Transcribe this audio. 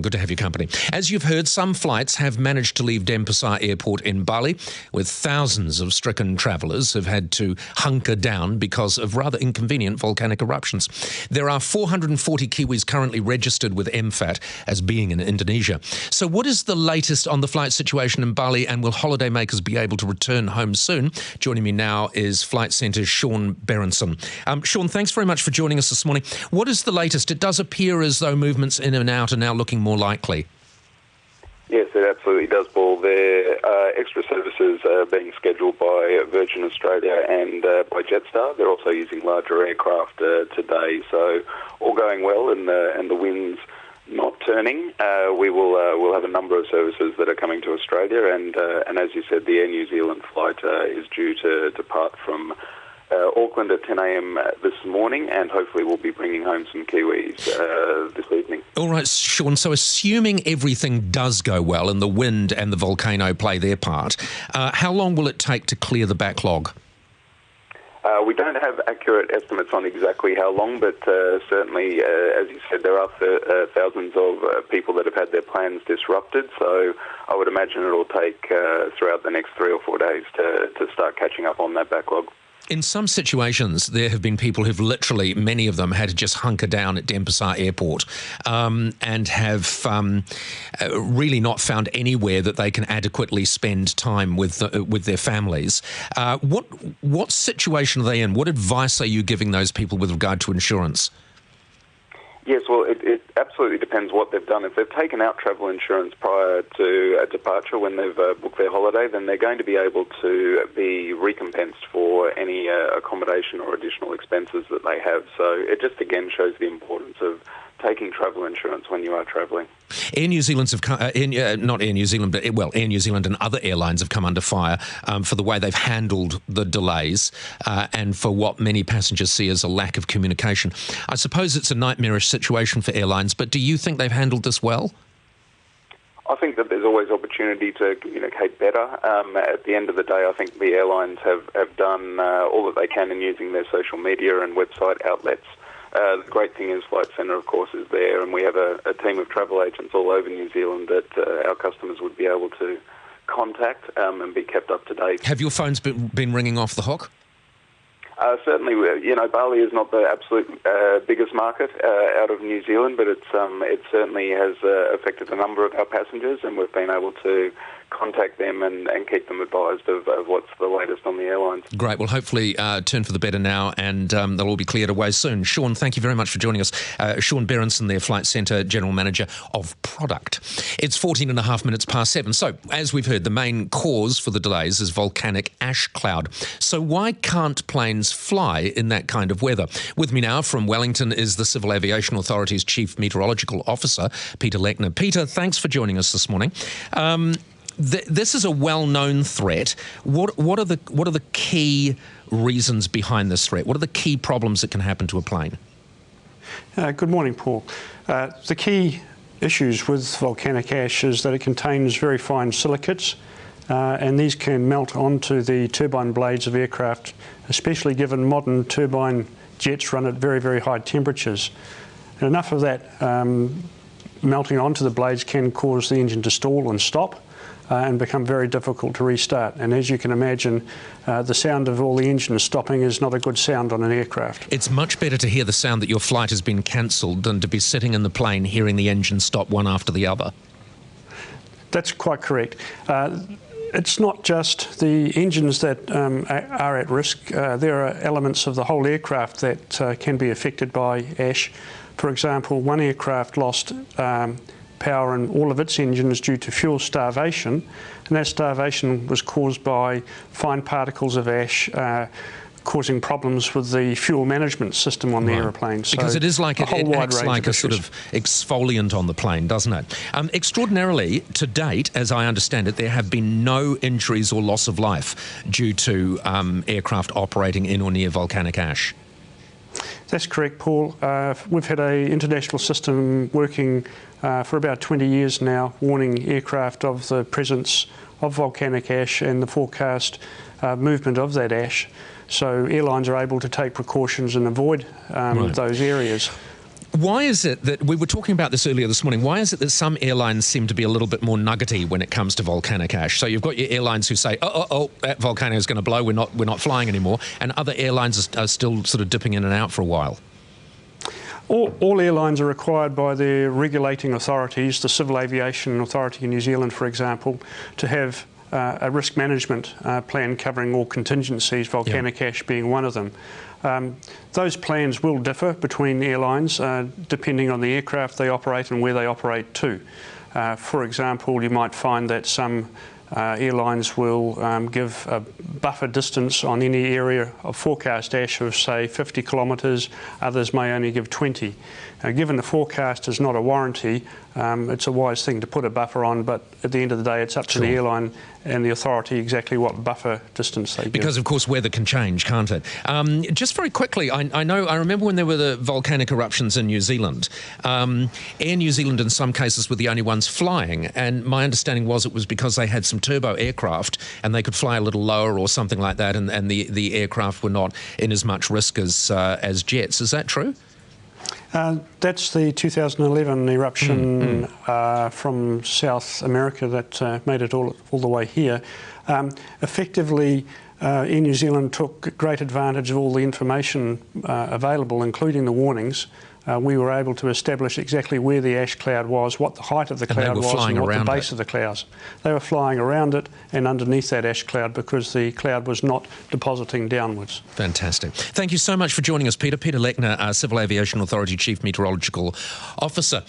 good to have your company. As you've heard, some flights have managed to leave Denpasar Airport in Bali, with thousands of stricken travellers have had to hunker down because of rather inconvenient volcanic eruptions. There are 440 Kiwis currently registered with MFAT as being in Indonesia. So what is the latest on the flight situation in Bali, and will holidaymakers be able to return home soon? Joining me now is Flight Centre's Sean Berenson. Sean, thanks very much for joining us this morning. What is the latest? It does appear as though movements in and out are now looking more likely. Yes, it absolutely does, Paul. There are extra services being scheduled by Virgin Australia and by Jetstar. They're also using larger aircraft today, so all going well, and the wind's not turning. We'll have a number of services that are coming to Australia, and as you said, the Air New Zealand flight is due to depart from Auckland at 10 a.m. This morning, and hopefully we'll be bringing home some Kiwis this evening. All right, Sean, so assuming everything does go well and the wind and the volcano play their part, how long will it take to clear the backlog? We don't have accurate estimates on exactly how long, but certainly, as you said, there are thousands of people that have had their plans disrupted, so I would imagine it'll take throughout the next 3 or 4 days to start catching up on that backlog. In some situations, there have been people who've literally, many of them, had to just hunker down at Denpasar Airport and have really not found anywhere that they can adequately spend time with their families. What situation are they in? What advice are you giving those people with regard to insurance? Yes, well, it absolutely depends what they've done. If they've taken out travel insurance prior to a departure when they've booked their holiday, then they're going to be able to be recompensed for any accommodation or additional expenses that they have. So it just, again, shows the importance of taking travel insurance when you are travelling. Air New Zealand's have come, not Air New Zealand, but Air New Zealand and other airlines have come under fire for the way they've handled the delays and for what many passengers see as a lack of communication. I suppose it's a nightmarish situation for airlines, but do you think they've handled this well? I think that there's always opportunity to communicate better. At the end of the day, I think the airlines have done all that they can in using their social media and website outlets. The great thing is Flight Centre, of course, is there, and we have a team of travel agents all over New Zealand that our customers would be able to contact and be kept up to date. Have your phones been ringing off the hook? Certainly, Bali is not the absolute biggest market out of New Zealand, but it certainly has affected a number of our passengers, and we've been able to contact them and keep them advised of what's the latest on the airlines. Great. Well, hopefully turn for the better now, and they'll all be cleared away soon. Sean, thank you very much for joining us. Sean Berenson, their Flight Centre General Manager of Product. It's 14 and a half minutes past 7. So, as we've heard, the main cause for the delays is volcanic ash cloud. So why can't planes fly in that kind of weather? With me now from Wellington is the Civil Aviation Authority's Chief Meteorological Officer, Peter Lechner. Peter, thanks for joining us this morning. This is a well-known threat. What are the key reasons behind this threat? What are the key problems that can happen to a plane? Good morning, Paul. The key issues with volcanic ash is that it contains very fine silicates, and these can melt onto the turbine blades of aircraft, especially given modern turbine jets run at very, very high temperatures. And enough of that melting onto the blades can cause the engine to stall and stop, and become very difficult to restart. And as you can imagine, the sound of all the engines stopping is not a good sound on an aircraft. It's much better to hear the sound that your flight has been cancelled than to be sitting in the plane hearing the engine stop one after the other. That's quite correct. It's not just the engines that are at risk. There are elements of the whole aircraft that can be affected by ash. For example, one aircraft lost power in all of its engines due to fuel starvation, and that starvation was caused by fine particles of ash causing problems with the fuel management system on the aeroplane. Because it is like it acts like a sort of exfoliant on the plane, doesn't it? Extraordinarily, to date, as I understand it, there have been no injuries or loss of life due to aircraft operating in or near volcanic ash. That's correct, Paul. We've had an international system working for about 20 years now, warning aircraft of the presence of volcanic ash and the forecast movement of that ash. So airlines are able to take precautions and avoid those areas. Why is it that, we were talking about this earlier this morning, why is it that some airlines seem to be a little bit more nuggety when it comes to volcanic ash? So you've got your airlines who say, that volcano is going to blow, we're not flying anymore, and other airlines are still sort of dipping in and out for a while. All airlines are required by their regulating authorities, the Civil Aviation Authority in New Zealand, for example, to have a risk management plan covering all contingencies, volcanic ash being one of them. Those plans will differ between airlines depending on the aircraft they operate and where they operate to. For example, you might find that some airlines will give a buffer distance on any area of forecast ash of, say, 50 kilometres, others may only give 20. Given the forecast is not a warranty, it's a wise thing to put a buffer on, but at the end of the day it's up to the airline and the authority exactly what buffer distance they give. Because of course weather can change, can't it? Just very quickly, I remember when there were the volcanic eruptions in New Zealand, Air New Zealand in some cases were the only ones flying, and my understanding was it was because they had some turbo aircraft and they could fly a little lower or something like that, and the aircraft were not in as much risk as jets. Is that true? That's the 2011 eruption from South America that made it all the way here. Effectively, Air New Zealand took great advantage of all the information available, including the warnings. We were able to establish exactly where the ash cloud was, what the height of the cloud was, and what the base of the clouds. They were flying around it and underneath that ash cloud because the cloud was not depositing downwards. Fantastic. Thank you so much for joining us, Peter. Peter Lechner, Civil Aviation Authority Chief Meteorological Officer.